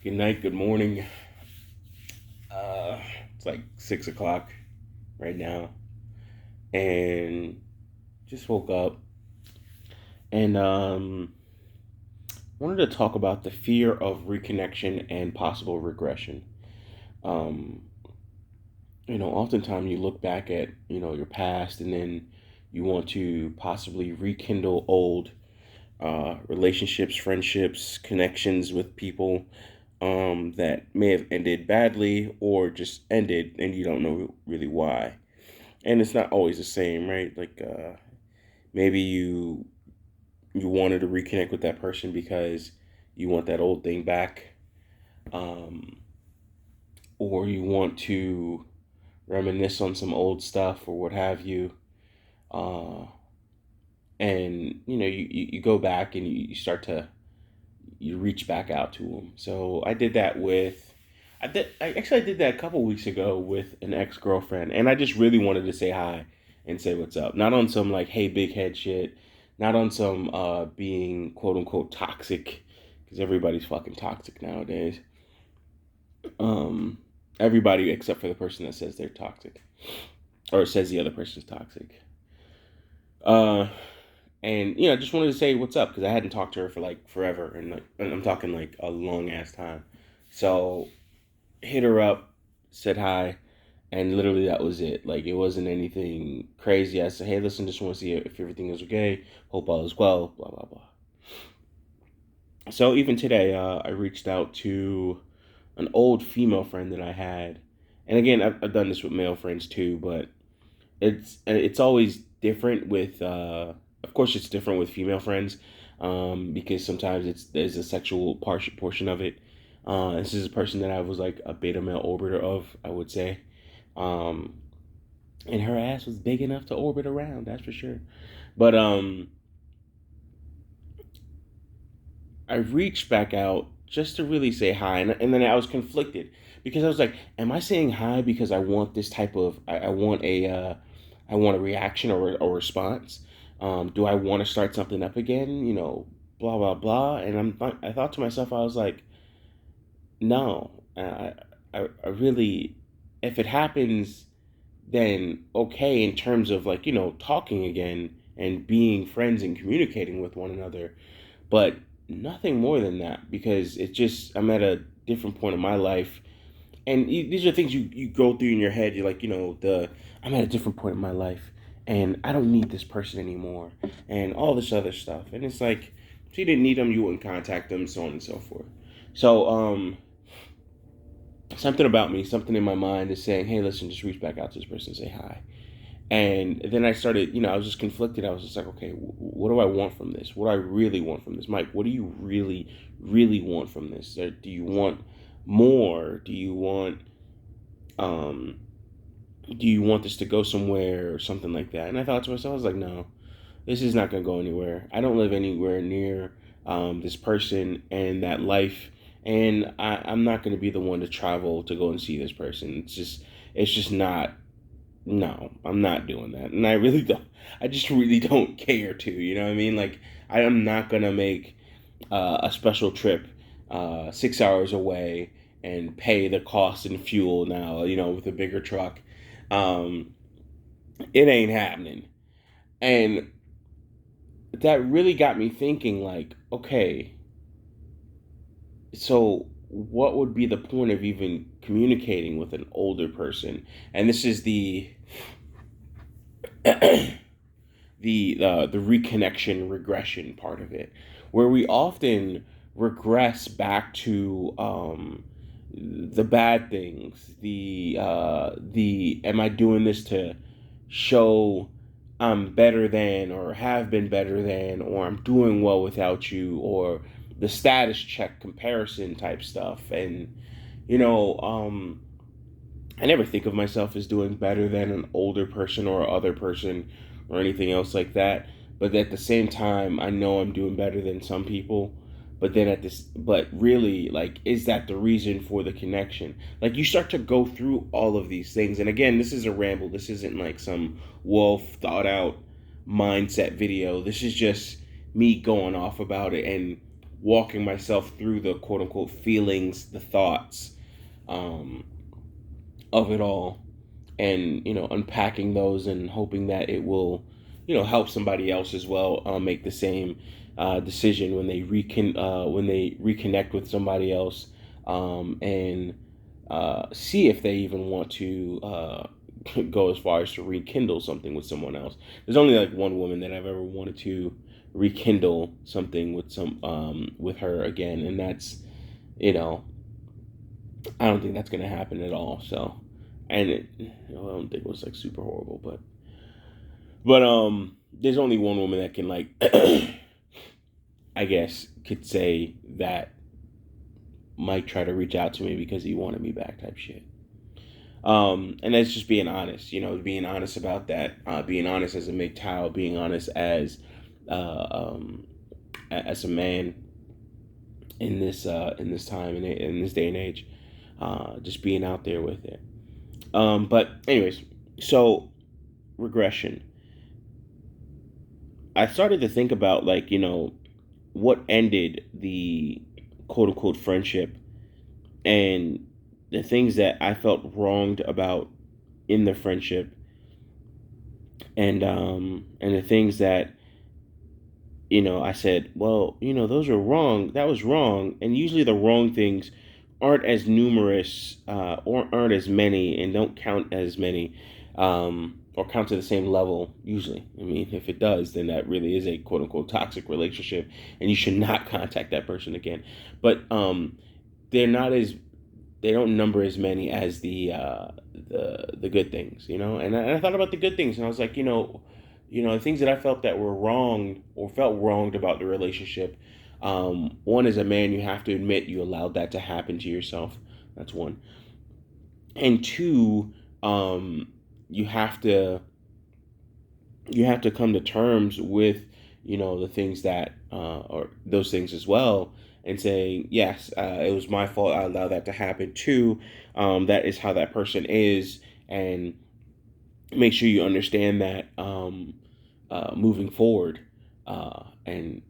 Good night, good morning. It's like 6 o'clock right now, and just woke up and wanted to talk about the fear of reconnection and possible regression. Um, Oftentimes you look back at your past, and then you want to possibly rekindle old relationships, friendships, connections with people that may have ended badly or just ended, and you don't know really why. And it's not always the same, right? Maybe you wanted to reconnect with that person because you want that old thing back, um, or you want to reminisce on some old stuff or what have you. Uh, and you go back and you start to you reach back out to them. So I did that with I did that a couple weeks ago with an ex-girlfriend, and I just really wanted to say hi and say what's up. Not on some like hey big head shit, not on some being quote unquote toxic, because everybody's fucking toxic nowadays. Um Everybody except for the person that says they're toxic or says the other person's toxic. Uh and I just wanted to say what's up because I hadn't talked to her for like forever, and I'm talking like a long ass time. So hit her up, said hi, and literally that was it. Like it wasn't anything crazy. I said, hey, listen, just want to see if everything is okay. Hope all is well. Blah blah blah. So even today, I reached out to an old female friend that I had, and again, I've done this with male friends too, but it's always different with. Of course, it's different with female friends, because sometimes there's a sexual portion of it. This is a person that I was like a beta male orbiter of, I would say. Um, and her ass was big enough to orbit around, that's for sure. But I reached back out just to really say hi, and then I was conflicted because I was like, am I saying hi because I want this type of I want I want a reaction or a response? Do I want to start something up again? Blah blah blah. And I thought to myself, I was like, no, I really, if it happens, then okay in terms of like talking again and being friends and communicating with one another, but nothing more than that because it just I'm at a different point in my life, and these are things you go through in your head. You're like the I'm at a different point in my life, and I don't need this person anymore, and all this other stuff, and it's like if you didn't need them, you wouldn't contact them, so on and so forth. So something about me, something in my mind is saying, hey, listen, just reach back out to this person and say hi. And then I started, I was just conflicted. I was just like, okay, what do I want from this? What do I really want from this? Mike, what do you really, really want from this? Or do you want more? Um, do you want this to go somewhere or something like that? And I thought to myself, I was like, no, this is not going to go anywhere. I don't live anywhere near this person and that life. And I'm not going to be the one to travel to go and see this person. It's just not, no, I'm not doing that. And I really don't, I just really don't care to, you know what I mean? Like, I am not going to make a special trip 6 hours away and pay the cost in fuel now, with a bigger truck. Um, it ain't happening. And that really got me thinking, like, okay, so what would be the point of even communicating with an older person? And this is the the reconnection regression part of it, where we often regress back to the bad things, the am I doing this to show I'm better than or have been better than or I'm doing well without you, or the status check comparison type stuff. And you know um I never think of myself as doing better than an older person or other person or anything else like that. But at the same time, I know I'm doing better than some people. But really, like, is that the reason for the connection? Like, you start to go through all of these things. And again, this is a ramble. This isn't like some well thought out mindset video. This is just me going off about it and walking myself through the quote unquote feelings, the thoughts, um, of it all, and unpacking those and hoping that it will help somebody else as well, make the same decision when they reconnect with somebody else, and see if they even want to go as far as to rekindle something with someone else. There's only like one woman that I've ever wanted to rekindle something with her again, and that's you know I don't think that's gonna happen at all. So, and I don't think it was like super horrible, but there's only one woman that can like, I guess, could say that Mike tried to reach out to me because he wanted me back type shit. And that's just being honest, being honest about that, being honest as a MGTOW, being honest uh, um, as a man in this time and in this day and age, just being out there with it. But anyways, so regression. I started to think about like what ended the quote unquote friendship, and the things that I felt wronged about in the friendship, and the things that I said, well, those are wrong. That was wrong. And usually the wrong things aren't as numerous, or aren't as many, and don't count as many, or count to the same level. Usually, I mean, if it does, then that really is a quote unquote toxic relationship, and you should not contact that person again. But they're not as they don't number as many as the good things, And I thought about the good things, and I was like, the things that I felt that were wrong or felt wronged about the relationship. One, as a man, you have to admit you allowed that to happen to yourself. That's one. And two, you have to come to terms with the things that or those things as well, and saying yes, it was my fault, I allowed that to happen too. That is how that person is, and make sure you understand that, moving forward, and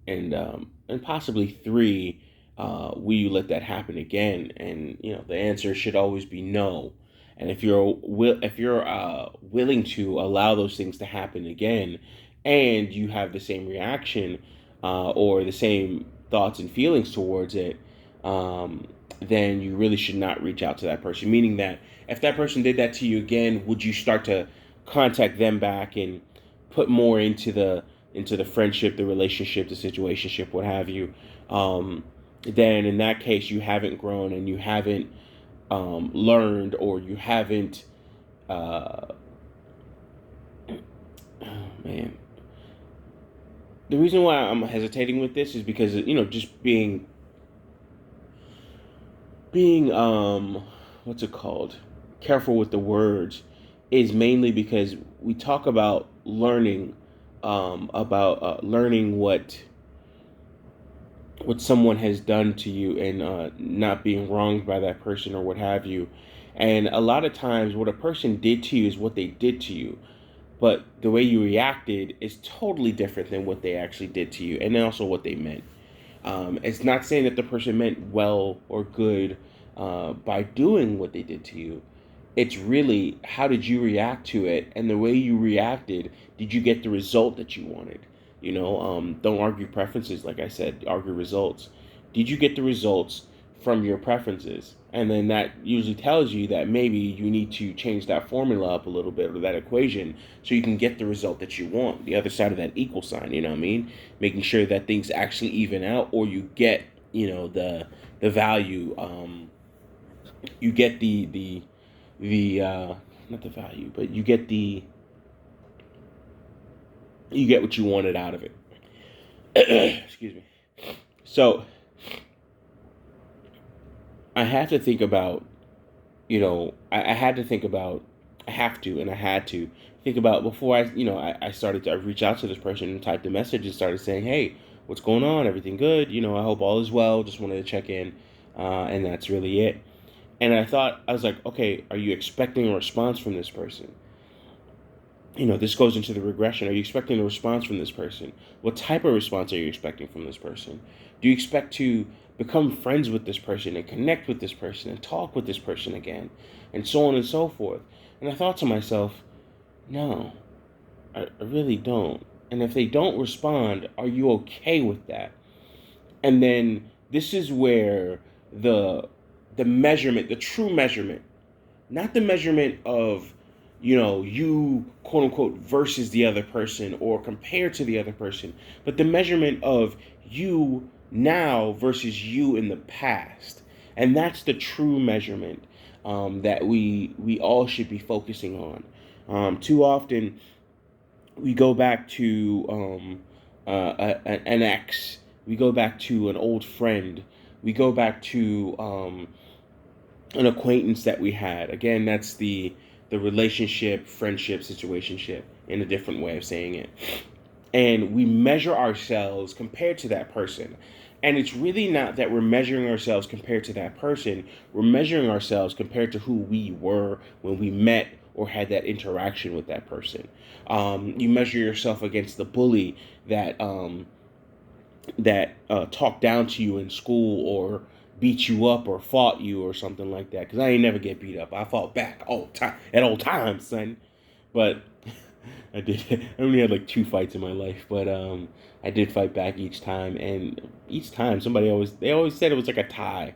and possibly three, will you let that happen again? And the answer should always be no. And if you're willing to allow those things to happen again, and you have the same reaction, or the same thoughts and feelings towards it, then you really should not reach out to that person. Meaning that if that person did that to you again, would you start to contact them back and put more into the friendship, the relationship, the situationship, what have you? Then in that case, you haven't grown, and you haven't learned, or you haven't. Oh man, the reason why I'm hesitating with this is because just being what's it called, careful with the words, is mainly because we talk about learning what someone has done to you, and not being wronged by that person or what have you. And a lot of times, what a person did to you is what they did to you, but the way you reacted is totally different than what they actually did to you, and then also what they meant. It's not saying that the person meant well or good by doing what they did to you. It's really, how did you react to it, and the way you reacted, did you get the result that you wanted? Don't argue preferences, like I said, argue results. Did you get the results from your preferences? And then that usually tells you that maybe you need to change that formula up a little bit, or that equation, so you can get the result that you want. The other side of that equal sign, you know what I mean? Making sure that things actually even out, or you get, the value, you get the not the value, but you get what you wanted out of it. Excuse me. So I have to think about, I had to think about, I have to, and I had to think about before I started to reach out to this person and typed the message and started saying, hey, what's going on? Everything good? I hope all is well. Just wanted to check in. And that's really it. And I was like, okay, are you expecting a response from this person? this goes into the regression. Are you expecting a response from this person? What type of response are you expecting from this person? Do you expect to become friends with this person and connect with this person and talk with this person again, and so on and so forth? And I thought to myself, no, I really don't. And if they don't respond, are you okay with that? And then this is where the the measurement, the true measurement, not the measurement of, you quote unquote versus the other person or compared to the other person, but the measurement of you now versus you in the past. And that's the true measurement, that we all should be focusing on. Too often we go back to, an ex, we go back to an old friend, we go back to, an acquaintance that we had. Again, that's the relationship, friendship, situationship, in a different way of saying it. And we measure ourselves compared to that person. And it's really not that we're measuring ourselves compared to that person. We're measuring ourselves compared to who we were when we met or had that interaction with that person. You measure yourself against the bully that talked down to you in school, or beat you up, or fought you, or something like that. Because I ain't never get beat up. I fought back all time at all times, son. But I did. I only had like two fights in my life, but I did fight back each time, and each time they always said it was like a tie.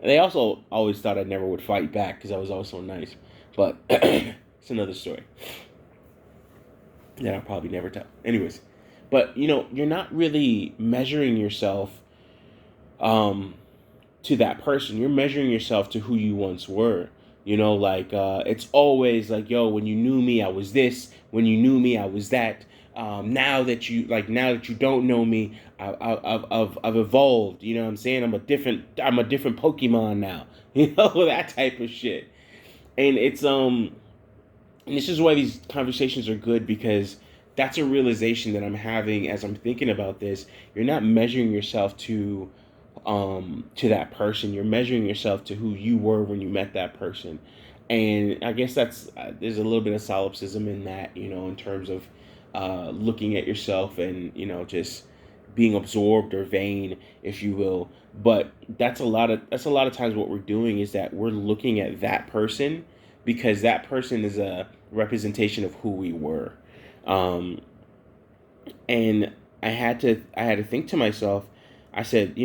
And they also always thought I never would fight back because I was always so nice. But it's another story that I'll probably never tell. Anyways, but you're not really measuring yourself, um, to that person. You're measuring yourself to who you once were. Like, it's always like, yo, when you knew me, I was this. When you knew me, I was that. Now that you don't know me, I've evolved. You know what I'm saying? I'm a different Pokemon now. That type of shit. And and this is why these conversations are good, because that's a realization that I'm having as I'm thinking about this. You're not measuring yourself to that person. You're measuring yourself to who you were when you met that person. And I guess that's there's a little bit of solipsism in that, in terms of looking at yourself and just being absorbed or vain, if you will. But that's a lot of times what we're doing is that we're looking at that person because that person is a representation of who we were. um, and I had to think to myself. I said,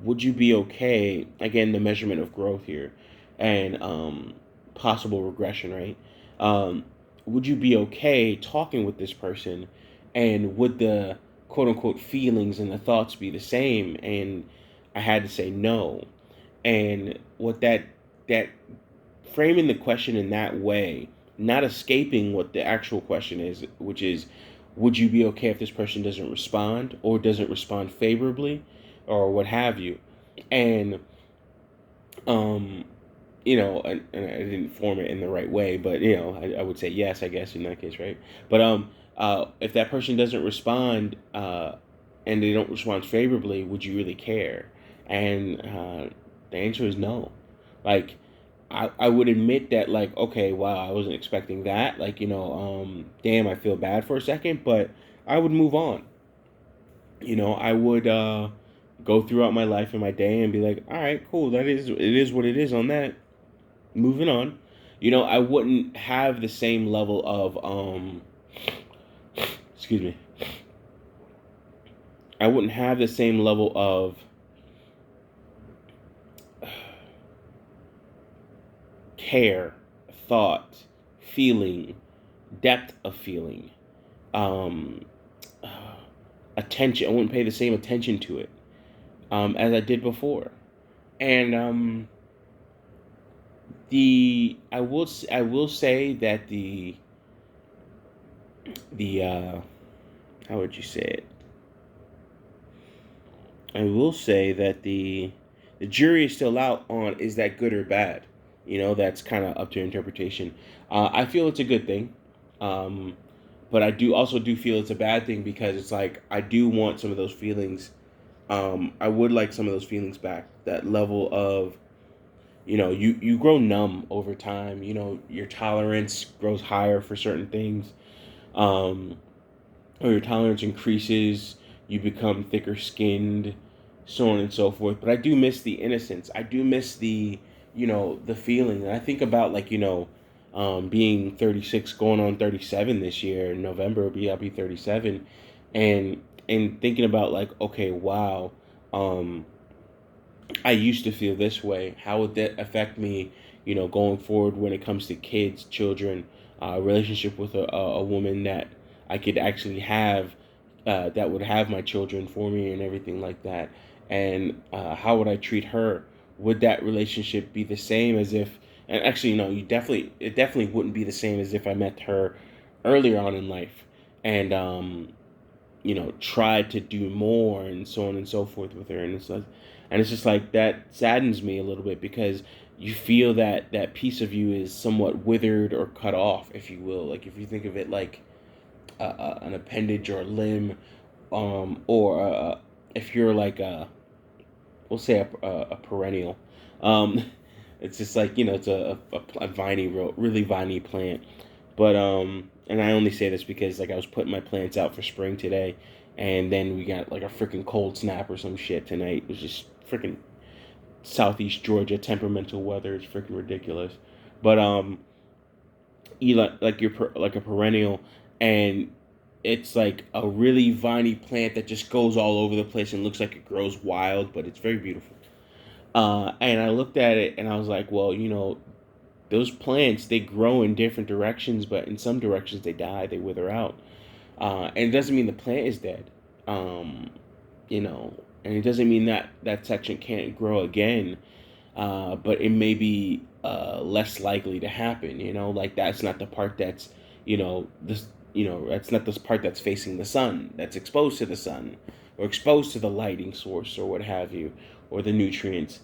would you be okay? Again, the measurement of growth here, and possible regression, right? Um, would you be okay talking with this person, and would the quote unquote feelings and the thoughts be the same? And I had to say no. And what that framing the question in that way, not escaping what the actual question is, which is, would you be okay if this person doesn't respond or doesn't respond favorably, or what have you? And um, and I didn't form it in the right way, but I would say yes, I guess, in that case, right? But if that person doesn't respond, and they don't respond favorably, would you really care? And the answer is no. Like, I would admit that, like, okay, wow, I wasn't expecting that. Like, damn, I feel bad for a second, but I would move on. I would go throughout my life and my day and be like, all right, cool, it is what it is on that. Moving on. I wouldn't have the same level of excuse me. I wouldn't have the same level of care, thought, feeling, depth of feeling, um, attention. I wouldn't pay the same attention to it, as I did before. And I will say that the how would you say it? I will say that the jury is still out on, is that good or bad. That's kind of up to interpretation. I feel it's a good thing, um, but I do feel it's a bad thing, because it's like I do want some of those feelings. I would like some of those feelings back. That level of, you grow numb over time. Your tolerance grows higher for certain things. um, or your tolerance increases, you become thicker skinned, so on and so forth. But I do miss the innocence. I do miss the, the feeling. And I think about, like, being 36, going on 37 this year in November. I'll be 37, and thinking about, like, okay, wow, um, I used to feel this way. How would that affect me, going forward when it comes to kids, children, relationship with a woman that I could actually have, that would have my children for me and everything like that. And how would I treat her? Would that relationship be the same as if, and actually, it definitely wouldn't be the same as if I met her earlier on in life. And, tried to do more and so on and so forth with her. And it's just like, that saddens me a little bit, because you feel that that piece of you is somewhat withered or cut off, if you will. Like, if you think of it like an appendage or a limb, or if you're like we'll say a perennial. Um, it's just like, it's a viney, really viney plant. But and I only say this because, like, I was putting my plants out for spring today, and then we got like a freaking cold snap or some shit tonight. It was just freaking Southeast Georgia temperamental weather. It's freaking ridiculous. But you like you're like a perennial, and it's like a really viney plant that just goes all over the place and looks like it grows wild, but it's very beautiful. And I looked at it and I was like, well, those plants, they grow in different directions, but in some directions they die, they wither out. And it doesn't mean the plant is dead. Um, and it doesn't mean that that section can't grow again, but it may be less likely to happen. Like, that's not the part that's, this, that's not this part that's facing the sun, that's exposed to the sun, or exposed to the lighting source, or what have you, or the nutrients.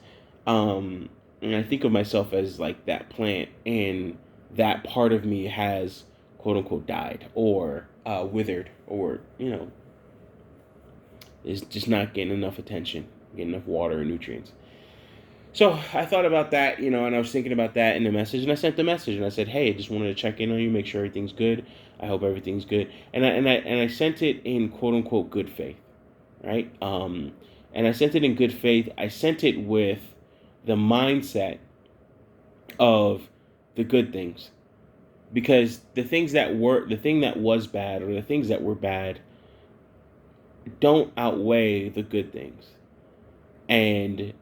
And I think of myself as like that plant, and that part of me has, quote unquote, died, or withered, or, is just not getting enough attention, getting enough water and nutrients. So I thought about that, and I was thinking about that in the message, and I sent the message, and I said, "Hey, I just wanted to check in on you, make sure everything's good. I hope everything's good." And I sent it in, quote unquote, good faith, right? And I sent it in good faith. I sent it with the mindset of the good things, because the thing that was bad, or the things that were bad, don't outweigh the good things. And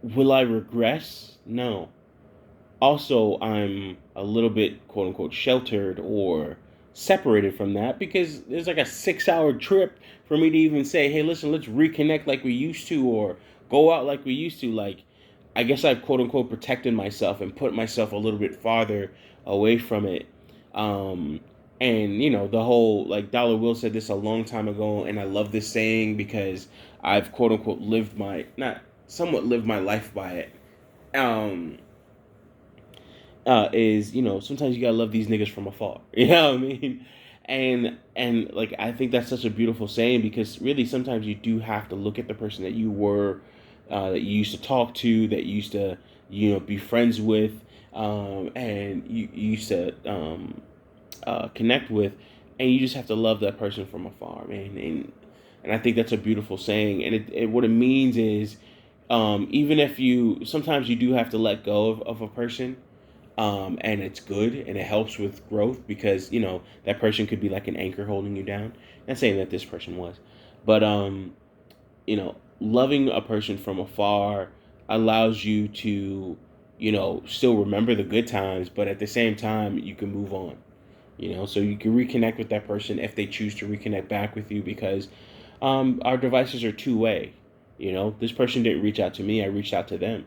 will I regress? No. Also, I'm a little bit, quote unquote, sheltered or separated from that, because there's like a 6 hour trip for me to even say, hey, listen, let's reconnect like we used to, or go out like we used to. Like, I guess I've, quote unquote, protected myself and put myself a little bit farther away from it. Um, and, the whole, like, Dollar Will said this a long time ago, and I love this saying because I've, quote unquote, not somewhat lived my life by it. Um, is, sometimes you gotta love these niggas from afar. You know what I mean? And like, I think that's such a beautiful saying, because really sometimes you do have to look at the person that you were, that you used to talk to, that you used to, be friends with, and you used to connect with, and you just have to love that person from afar, man. And I think that's a beautiful saying. And what it means is, even if sometimes you do have to let go of a person, and it's good and it helps with growth, because that person could be like an anchor holding you down. Not saying that this person was, but loving a person from afar allows you to, still remember the good times, but at the same time you can move on. So you can reconnect with that person if they choose to reconnect back with you, because our devices are two-way. This person didn't reach out to me, I reached out to them.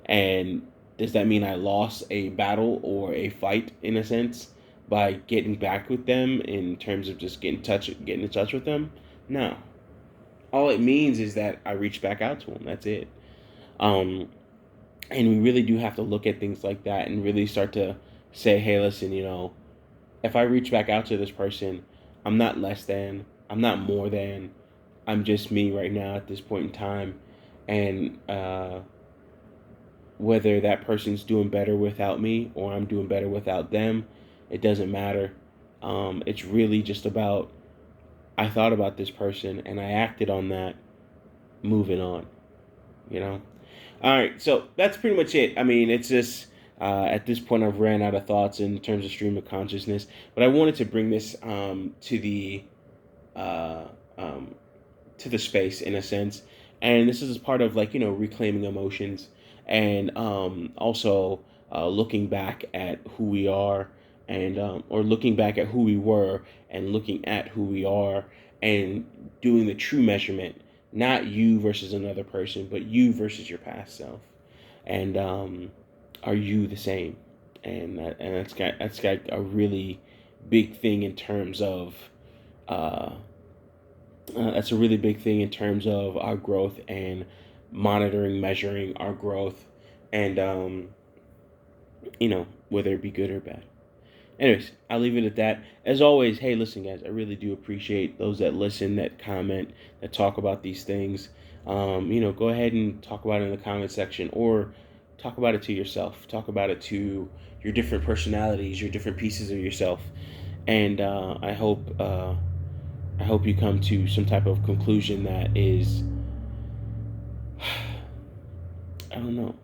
And does that mean I lost a battle or a fight, in a sense, by getting back with them, in terms of just getting in touch with them? No. All it means is that I reached back out to them. That's it. Um, and we really do have to look at things like that and really start to say, hey, listen, if I reach back out to this person, I'm not less than, I'm not more than, I'm just me right now at this point in time. And whether that person's doing better without me or I'm doing better without them, it doesn't matter. It's really just about, I thought about this person and I acted on that, moving on, you know? All right, so that's pretty much it. I mean, it's just at this point I've ran out of thoughts in terms of stream of consciousness, but I wanted to bring this uh, um, to the space in a sense, and this is part of, like, reclaiming emotions, and also looking back at who we are, and or looking back at who we were and looking at who we are, and doing the true measurement, not you versus another person, but you versus your past self, and are you the same? And that's got a really big thing in terms of uh, that's a really big thing in terms of our growth and monitoring, measuring our growth, and whether it be good or bad. Anyways, I'll leave it at that. As always, hey, listen, guys, I really do appreciate those that listen, that comment, that talk about these things. Go ahead and talk about it in the comment section, or talk about it to yourself. Talk about it to your different personalities, your different pieces of yourself, and I hope you come to some type of conclusion that is, I don't know,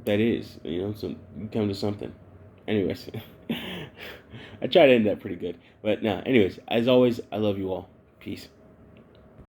that is, so you come to something. Anyways, I try to end that pretty good. But no, anyways, as always, I love you all. Peace.